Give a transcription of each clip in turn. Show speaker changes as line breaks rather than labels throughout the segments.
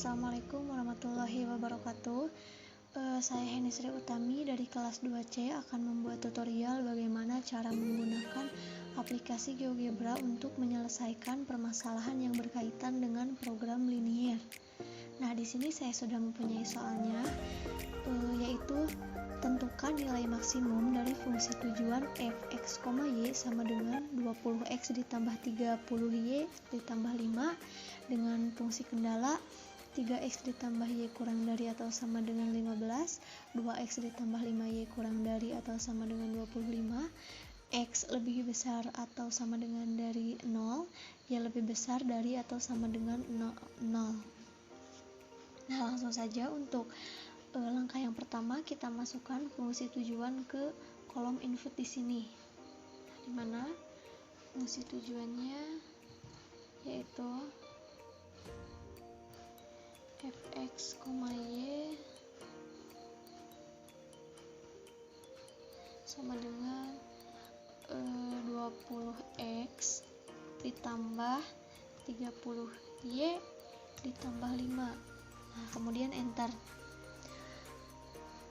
Assalamualaikum warahmatullahi wabarakatuh. Saya Heni Sri Utami dari kelas 2C akan membuat tutorial bagaimana cara menggunakan aplikasi GeoGebra untuk menyelesaikan permasalahan yang berkaitan dengan program linier. Nah, di sini saya sudah mempunyai soalnya, yaitu tentukan nilai maksimum dari fungsi tujuan f(x, y) sama dengan 20x ditambah 30y ditambah 5 dengan fungsi kendala 3x ditambah y kurang dari atau sama dengan 15, 2x ditambah 5y kurang dari atau sama dengan 25, x lebih besar atau sama dengan dari 0, y lebih besar dari atau sama dengan 0. Nah, langsung saja untuk langkah yang pertama kita masukkan fungsi tujuan ke kolom input di sini. Di mana fungsi tujuannya yaitu f(x, y) sama dengan 20x ditambah 30y ditambah 5. Nah, kemudian enter.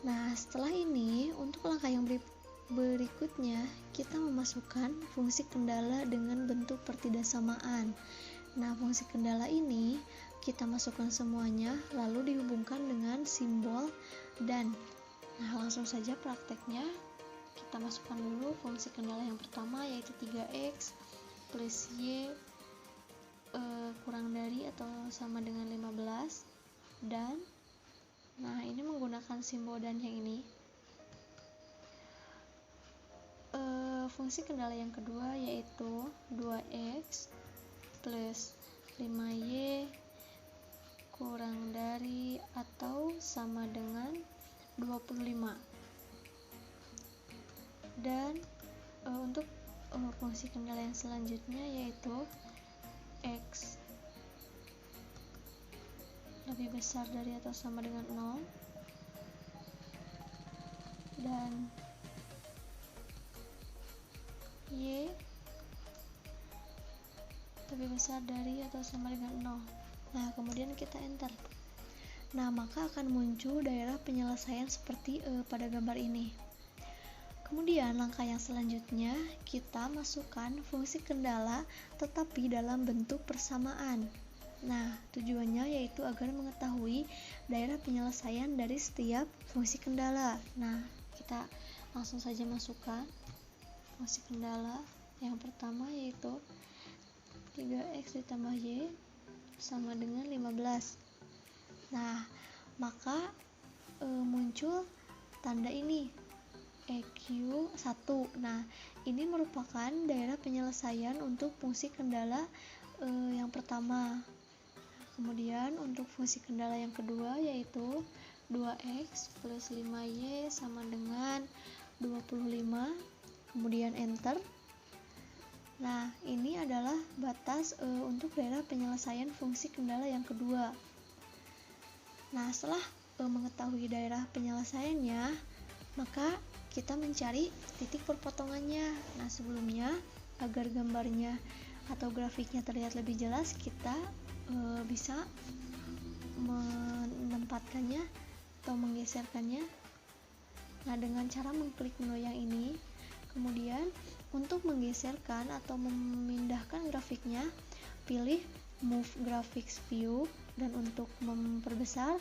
Nah, setelah ini untuk langkah yang berikutnya kita memasukkan fungsi kendala dengan bentuk pertidaksamaan. Nah, fungsi kendala ini kita masukkan semuanya lalu dihubungkan dengan simbol dan. Nah, langsung saja prakteknya. Kita masukkan dulu fungsi kendala yang pertama yaitu 3x plus y kurang dari atau sama dengan 15 dan nah, ini menggunakan simbol dan yang ini. Fungsi kendala yang kedua yaitu 2x plus 5y kurang dari atau sama dengan 25. Dan untuk fungsi kendala yang selanjutnya yaitu x lebih besar dari atau sama dengan 0 dan y lebih besar dari atau sama dengan 0. Nah, kemudian kita enter. Nah, maka akan muncul daerah penyelesaian seperti pada gambar ini. Kemudian langkah yang selanjutnya kita masukkan fungsi kendala tetapi dalam bentuk persamaan. Nah, tujuannya yaitu agar mengetahui daerah penyelesaian dari setiap fungsi kendala. Nah, kita langsung saja masukkan fungsi kendala yang pertama yaitu 3x ditambah y sama dengan 15. Nah, maka muncul tanda ini EQ1. Nah, ini merupakan daerah penyelesaian untuk fungsi kendala yang pertama. Kemudian untuk fungsi kendala yang kedua yaitu 2x plus 5y sama dengan 25. Kemudian enter. Nah, ini adalah batas untuk daerah penyelesaian fungsi kendala yang kedua. Nah, setelah mengetahui daerah penyelesaiannya, maka kita mencari titik perpotongannya. Nah, sebelumnya agar gambarnya atau grafiknya terlihat lebih jelas, kita bisa menempatkannya atau menggeserkannya. Nah, dengan cara mengklik menu yang ini, kemudian untuk menggeserkan atau memindahkan grafiknya, pilih Move Graphics View dan untuk memperbesar,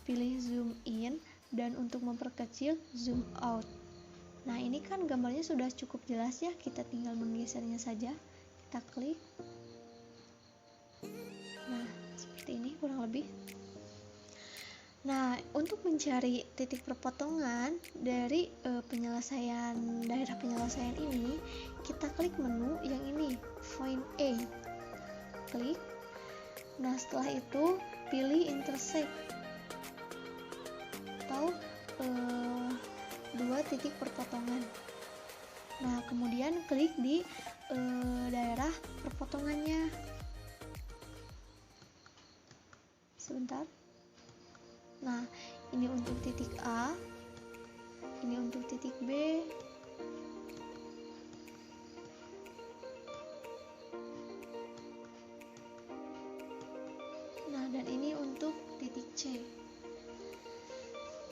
pilih Zoom In dan untuk memperkecil Zoom Out. Nah, ini kan gambarnya sudah cukup jelas ya, kita tinggal menggesernya saja. Kita klik. Nah, seperti ini kurang lebih. Nah, untuk mencari titik perpotongan dari daerah penyelesaian ini, kita klik menu yang ini, Find A. Klik. Nah, setelah itu pilih Intersect atau dua titik perpotongan. Nah, kemudian klik di daerah perpotongannya. Sebentar. Nah, ini untuk titik A, ini untuk titik B, nah dan ini untuk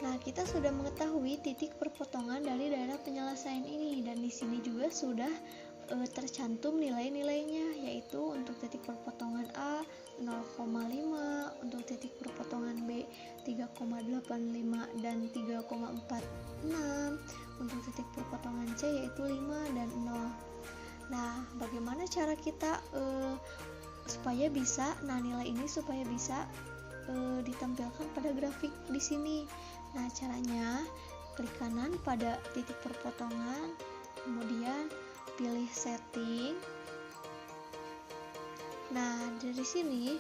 Nah, kita sudah mengetahui titik perpotongan dari daerah penyelesaian ini, dan di sini juga sudah tercantum nilai-nilainya, yaitu untuk titik perpotongan A 0,5, untuk titik perpotongan B 3,85 dan 3,46, untuk titik perpotongan C yaitu 5 dan 0. Nah, bagaimana cara kita supaya bisa nilai ini supaya bisa ditampilkan pada grafik di sini? Nah, caranya klik kanan pada titik perpotongan, kemudian pilih setting. Nah, dari sini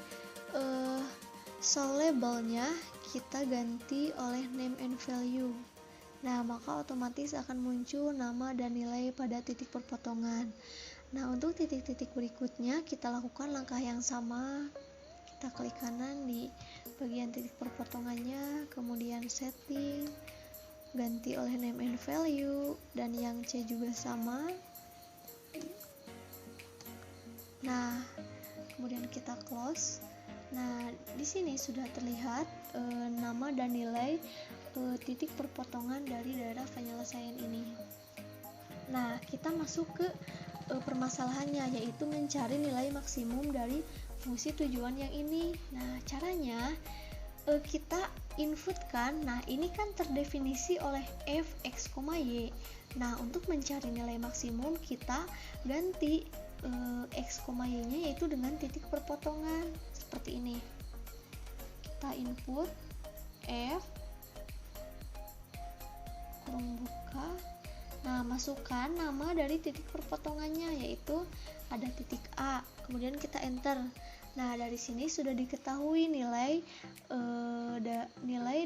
soal labelnya kita ganti oleh name and value. Nah, maka otomatis akan muncul nama dan nilai pada titik perpotongan. Nah, untuk titik-titik berikutnya kita lakukan langkah yang sama. Kita klik kanan di bagian titik perpotongannya, kemudian setting, ganti oleh name and value, dan yang C juga sama. Nah, kemudian kita close. Nah, di sini sudah terlihat nama dan nilai titik perpotongan dari daerah penyelesaian ini. Nah, kita masuk ke permasalahannya, yaitu mencari nilai maksimum dari fungsi tujuan yang ini. Nah, caranya kita inputkan. Nah, ini kan terdefinisi oleh f, x, y. Nah, untuk mencari nilai maksimum kita ganti x, y nya yaitu dengan titik perpotongan seperti ini. Kita input f kurung buka. Nah, masukkan nama dari titik perpotongannya, yaitu ada titik A, kemudian kita enter. Nah, dari sini sudah diketahui nilai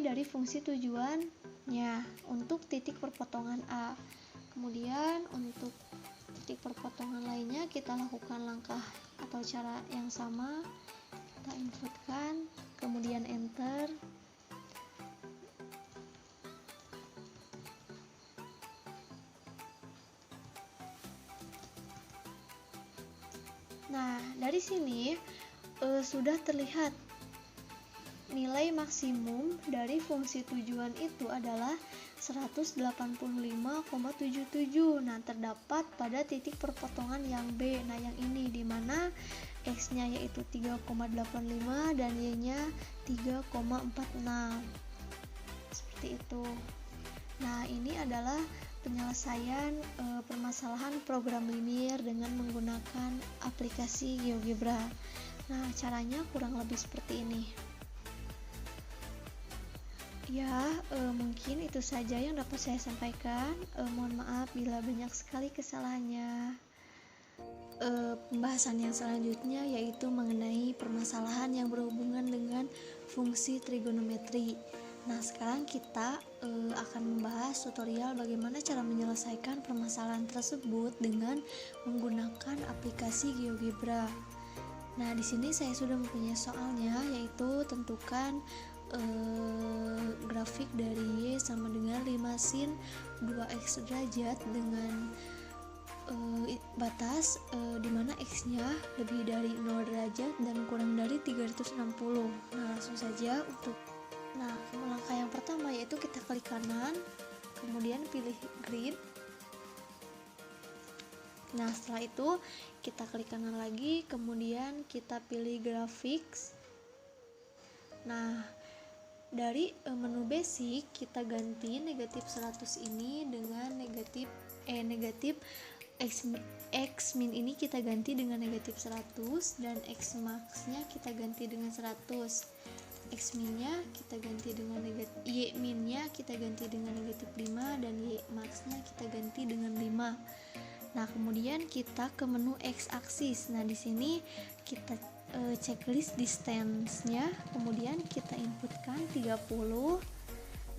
dari fungsi tujuannya untuk titik perpotongan A. Kemudian untuk titik perpotongan lainnya kita lakukan langkah atau cara yang sama. Kita inputkan, kemudian enter. Nah, dari sini sudah terlihat nilai maksimum dari fungsi tujuan itu adalah 185,77. Nah, terdapat pada titik perpotongan yang B. Nah, yang ini dimana X-nya yaitu 3,85 dan Y-nya 3,46. Seperti itu. Nah, ini adalah penyelesaian permasalahan program linear dengan menggunakan aplikasi GeoGebra. Nah, caranya kurang lebih seperti ini. Ya, mungkin itu saja yang dapat saya sampaikan. Mohon maaf bila banyak sekali kesalahannya. Pembahasan yang selanjutnya yaitu mengenai permasalahan yang berhubungan dengan fungsi trigonometri. Nah, sekarang kita akan membahas tutorial bagaimana cara menyelesaikan permasalahan tersebut dengan menggunakan aplikasi GeoGebra. Nah, di sini saya sudah mempunyai soalnya, yaitu tentukan grafik dari Y sama dengan 5 sin 2x derajat dengan batas dimana X-nya lebih dari 0 derajat dan kurang dari 360. Nah, langsung saja untuk langkah yang pertama yaitu kita klik kanan, kemudian pilih grid. Nah, setelah itu kita klik kanan lagi, kemudian kita pilih graphics. Nah, dari menu basic kita ganti negatif 100 ini dengan negatif X min ini kita ganti dengan negatif 100 dan X max nya kita ganti dengan 100. X min nya kita ganti dengan negatif, Y min nya kita ganti dengan negatif 5 dan Y max nya kita ganti dengan 5. Nah, kemudian kita ke menu X aksis. Nah, di sini kita checklist distance-nya, kemudian kita inputkan 30.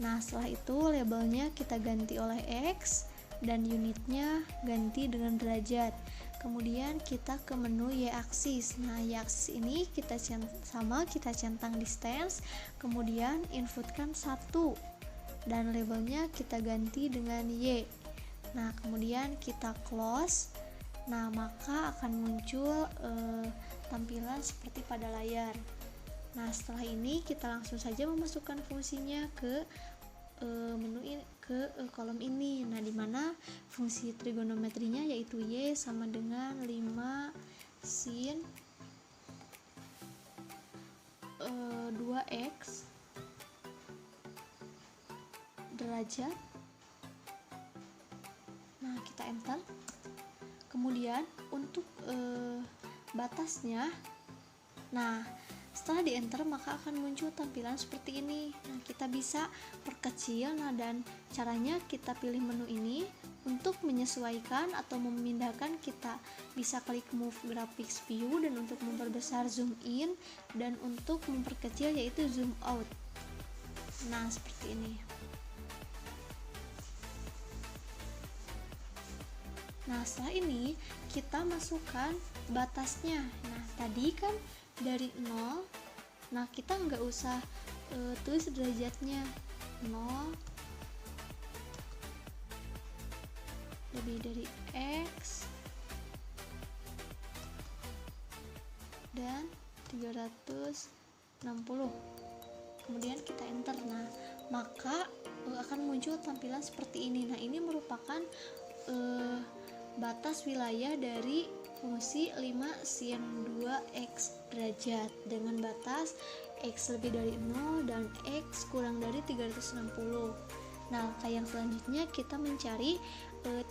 Nah, setelah itu labelnya kita ganti oleh X dan unitnya ganti dengan derajat. Kemudian kita ke menu Y aksis. Nah, Y aksis ini kita centang distance, kemudian inputkan 1 dan labelnya kita ganti dengan Y. Nah, kemudian kita close. Nah, maka akan muncul tampilan seperti pada layar. Nah, setelah ini kita langsung saja memasukkan fungsinya ke kolom ini. Nah, dimana fungsi trigonometrinya yaitu Y sama dengan 5 sin 2x derajat. Nah, kita enter. Kemudian untuk batasnya, nah setelah di enter maka akan muncul tampilan seperti ini. Nah, kita bisa perkecil. Nah, dan caranya kita pilih menu ini. Untuk menyesuaikan atau memindahkan, kita bisa klik move graphics view, dan untuk memperbesar zoom in, dan untuk memperkecil yaitu zoom out. Nah, seperti ini. Nah, setelah ini kita masukkan batasnya. Nah, tadi kan dari 0. Nah, kita nggak usah tulis derajatnya. 0 lebih dari X dan 360. Kemudian kita enter. Nah, maka akan muncul tampilan seperti ini. Nah, ini merupakan batas wilayah dari fungsi 5 sin 2x derajat dengan batas X lebih dari 0 dan X kurang dari 360. Nah, yang selanjutnya kita mencari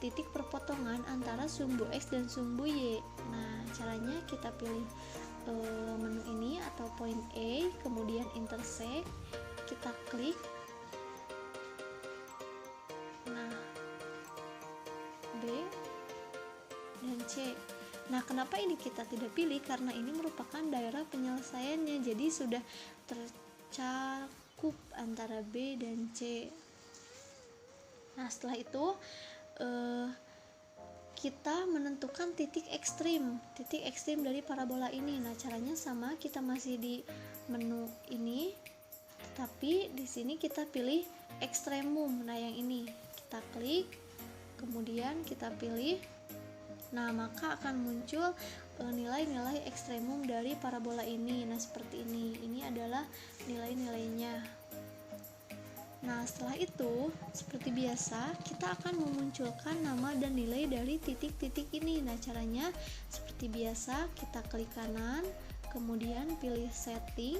titik perpotongan antara sumbu X dan sumbu Y. Nah, caranya kita pilih menu ini atau point A, kemudian intersect, kita klik. Nah, B dan C. Nah, kenapa ini kita tidak pilih? Karena ini merupakan daerah penyelesaiannya, jadi sudah tercakup antara B dan C. Nah, setelah itu kita menentukan titik ekstrim dari parabola ini. Nah, caranya sama, kita masih di menu ini, tetapi di sini kita pilih ekstremum. Nah, yang ini kita klik, kemudian kita pilih. Nah, maka akan muncul nilai-nilai ekstremum dari parabola ini. Nah, seperti ini. Ini adalah nilai-nilainya. Nah, setelah itu, seperti biasa, kita akan memunculkan nama dan nilai dari titik-titik ini. Nah, caranya seperti biasa, kita klik kanan, kemudian pilih setting,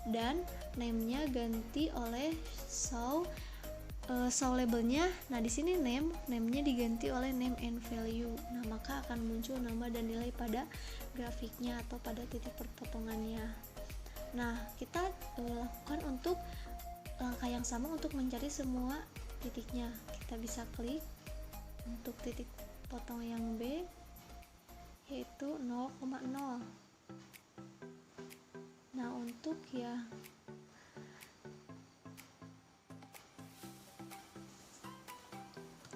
dan name-nya ganti oleh show labelnya. Nah, di sini name-nya diganti oleh name and value. Nah, maka akan muncul nama dan nilai pada grafiknya atau pada titik perpotongannya. Nah, kita lakukan untuk langkah yang sama untuk mencari semua titiknya. Kita bisa klik untuk titik potong yang B, yaitu 0,0. Nah, untuk ya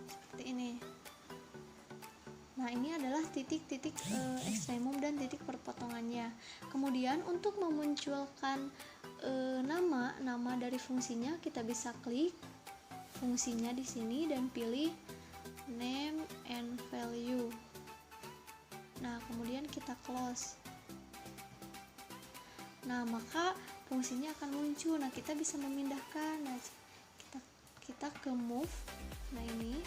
seperti ini. Nah, ini adalah titik-titik ekstremum dan titik perpotongannya. Kemudian untuk memunculkan nama dari fungsinya, kita bisa klik fungsinya di sini dan pilih name and value. Nah, kemudian kita close. Nah, maka fungsinya akan muncul. Nah, kita bisa memindahkan. Nah, kita ke move. Nah, ini.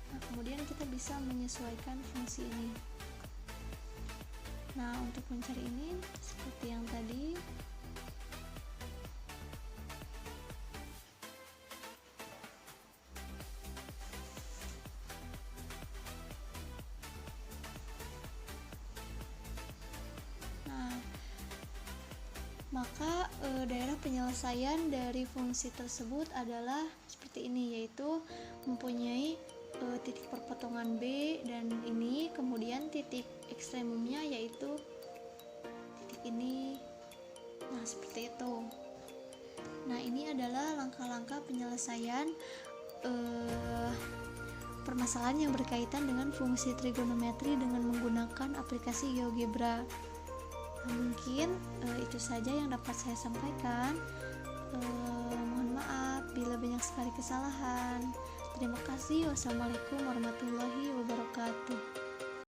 Nah, kemudian kita bisa menyesuaikan fungsi ini. Nah, untuk mencari ini seperti yang tadi. Maka daerah penyelesaian dari fungsi tersebut adalah seperti ini, yaitu mempunyai titik perpotongan B dan ini, kemudian titik ekstremumnya yaitu titik ini. Nah, seperti itu. Nah, ini adalah langkah-langkah penyelesaian permasalahan yang berkaitan dengan fungsi trigonometri dengan menggunakan aplikasi GeoGebra. Nah, mungkin itu saja yang dapat saya sampaikan. Mohon maaf bila banyak sekali kesalahan. Terima kasih. Wassalamualaikum warahmatullahi wabarakatuh.